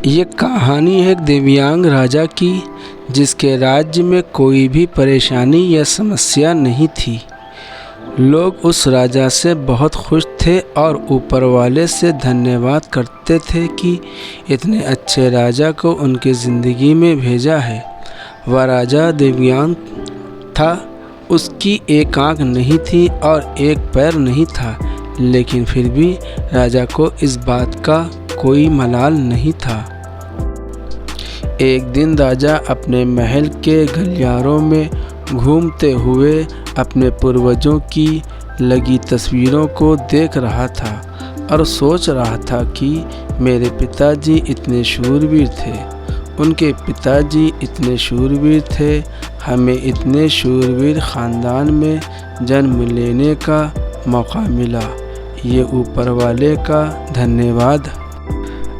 ये कहानी है एक दिव्यांग राजा की, जिसके राज्य में कोई भी परेशानी या समस्या नहीं थी। लोग उस राजा से बहुत खुश थे और ऊपर वाले से धन्यवाद करते थे कि इतने अच्छे राजा को उनकी ज़िंदगी में भेजा है। वह राजा दिव्यांग था, उसकी एक आँख नहीं थी और एक पैर नहीं था, लेकिन फिर भी राजा को इस बात का कोई मलाल नहीं था। एक दिन राजा अपने महल के गलियारों में घूमते हुए अपने पूर्वजों की लगी तस्वीरों को देख रहा था और सोच रहा था कि मेरे पिताजी इतने शूरवीर थे, उनके पिताजी इतने शूरवीर थे, हमें इतने शूरवीर ख़ानदान में जन्म लेने का मौका मिला। ये ऊपर वाले का धन्यवाद।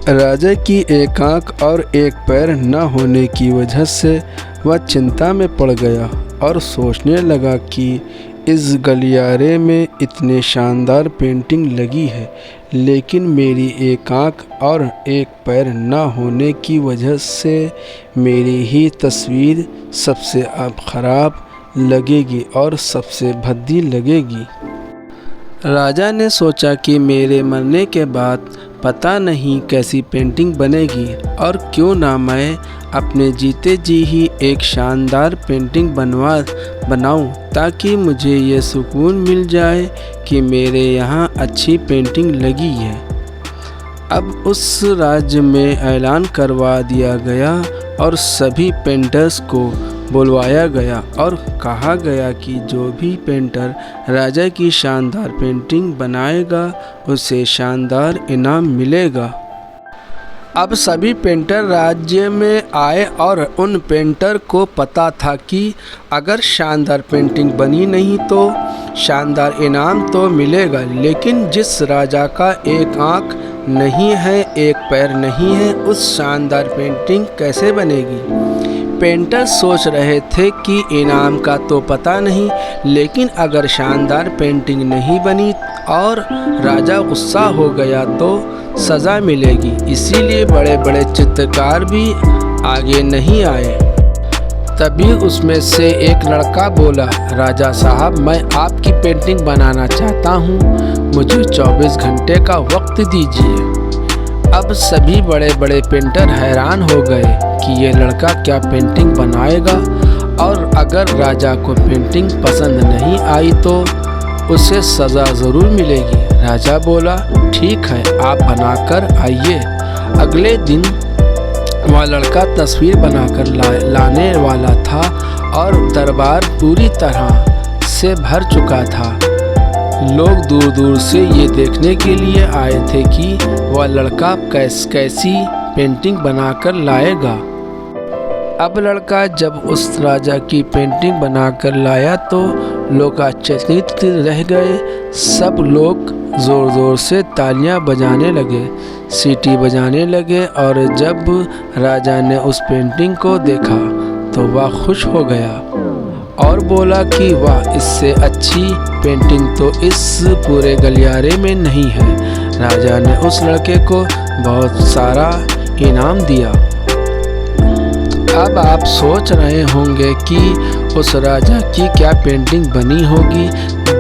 राजा की एक आँख और एक पैर न होने की वजह से वह चिंता में पड़ गया और सोचने लगा कि इस गलियारे में इतने शानदार पेंटिंग लगी है, लेकिन मेरी एक आँख और एक पैर न होने की वजह से मेरी ही तस्वीर सबसे अब ख़राब लगेगी और सबसे भद्दी लगेगी। राजा ने सोचा कि मेरे मरने के बाद पता नहीं कैसी पेंटिंग बनेगी, और क्यों ना मैं अपने जीते जी ही एक शानदार पेंटिंग बनाऊं, ताकि मुझे ये सुकून मिल जाए कि मेरे यहाँ अच्छी पेंटिंग लगी है। अब उस राज्य में ऐलान करवा दिया गया और सभी पेंटर्स को बुलवाया गया और कहा गया कि जो भी पेंटर राजा की शानदार पेंटिंग बनाएगा उसे शानदार इनाम मिलेगा। अब सभी पेंटर राज्य में आए और उन पेंटर को पता था कि अगर शानदार पेंटिंग बनी नहीं तो शानदार इनाम तो मिलेगा, लेकिन जिस राजा का एक आँख नहीं है, एक पैर नहीं है, उस शानदार पेंटिंग कैसे बनेगी। पेंटर सोच रहे थे कि इनाम का तो पता नहीं, लेकिन अगर शानदार पेंटिंग नहीं बनी और राजा गुस्सा हो गया तो सज़ा मिलेगी। इसीलिए बड़े बड़े चित्रकार भी आगे नहीं आए। तभी उसमें से एक लड़का बोला, राजा साहब, मैं आपकी पेंटिंग बनाना चाहता हूँ, मुझे 24 घंटे का वक्त दीजिए। अब सभी बड़े बड़े पेंटर हैरान हो गए कि ये लड़का क्या पेंटिंग बनाएगा, और अगर राजा को पेंटिंग पसंद नहीं आई तो उसे सज़ा ज़रूर मिलेगी। राजा बोला, ठीक है, आप बनाकर आइए। अगले दिन वह लड़का तस्वीर बनाकर लाने वाला था और दरबार पूरी तरह से भर चुका था। लोग दूर दूर से ये देखने के लिए आए थे कि वह लड़का कैसी पेंटिंग बनाकर लाएगा। अब लड़का जब उस राजा की पेंटिंग बनाकर लाया तो लोग आश्चर्यचकित रह गए। सब लोग ज़ोर ज़ोर से तालियां बजाने लगे, सीटी बजाने लगे, और जब राजा ने उस पेंटिंग को देखा तो वह खुश हो गया और बोला कि वाह, इससे अच्छी पेंटिंग तो इस पूरे गलियारे में नहीं है। राजा ने उस लड़के को बहुत सारा इनाम दिया। अब आप सोच रहे होंगे कि उस राजा की क्या पेंटिंग बनी होगी,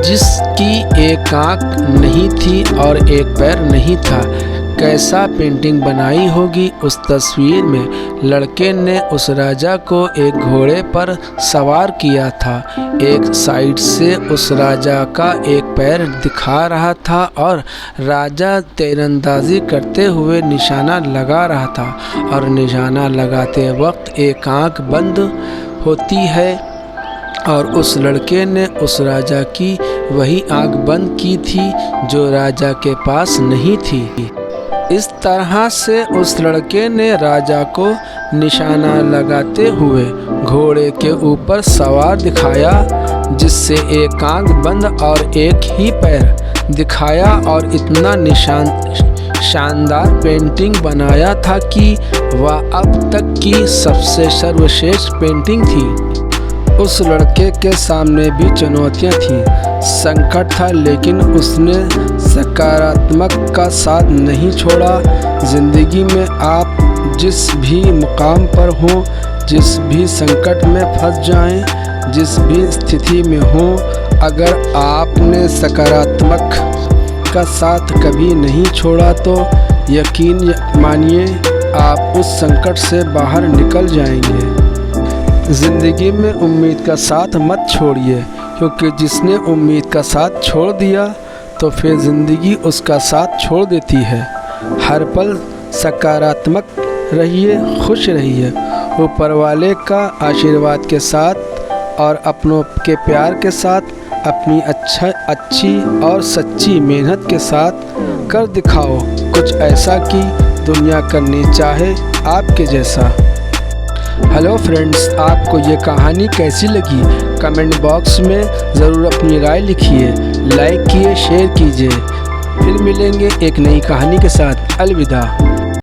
जिसकी एक आँख नहीं थी और एक पैर नहीं था। कैसा पेंटिंग बनाई होगी। उस तस्वीर में लड़के ने उस राजा को एक घोड़े पर सवार किया था, एक साइड से उस राजा का एक पैर दिखा रहा था और राजा तीरंदाजी करते हुए निशाना लगा रहा था, और निशाना लगाते वक्त एक आँख बंद होती है, और उस लड़के ने उस राजा की वही आँख बंद की थी जो राजा के पास नहीं थी। इस तरह से उस लड़के ने राजा को निशाना लगाते हुए घोड़े के ऊपर सवार दिखाया, जिससे एक आँख बंद और एक ही पैर दिखाया, और इतना शानदार पेंटिंग बनाया था कि वह अब तक की सबसे सर्वश्रेष्ठ पेंटिंग थी। उस लड़के के सामने भी चुनौतियां थीं, संकट था, लेकिन उसने सकारात्मक का साथ नहीं छोड़ा। ज़िंदगी में आप जिस भी मुकाम पर हों, जिस भी संकट में फंस जाएं, जिस भी स्थिति में हों, अगर आपने सकारात्मक का साथ कभी नहीं छोड़ा तो यकीन मानिए आप उस संकट से बाहर निकल जाएंगे। ज़िंदगी में उम्मीद का साथ मत छोड़िए, क्योंकि जिसने उम्मीद का साथ छोड़ दिया तो फिर ज़िंदगी उसका साथ छोड़ देती है। हर पल सकारात्मक रहिए, खुश रहिए, ऊपर वाले का आशीर्वाद के साथ और अपनों के प्यार के साथ, अपनी अच्छी और सच्ची मेहनत के साथ कर दिखाओ कुछ ऐसा कि दुनिया करनी चाहे आपके जैसा। हेलो फ्रेंड्स, आपको ये कहानी कैसी लगी? कमेंट बॉक्स में ज़रूर अपनी राय लिखिए, लाइक कीजिए, शेयर कीजिए। फिर मिलेंगे एक नई कहानी के साथ। अलविदा।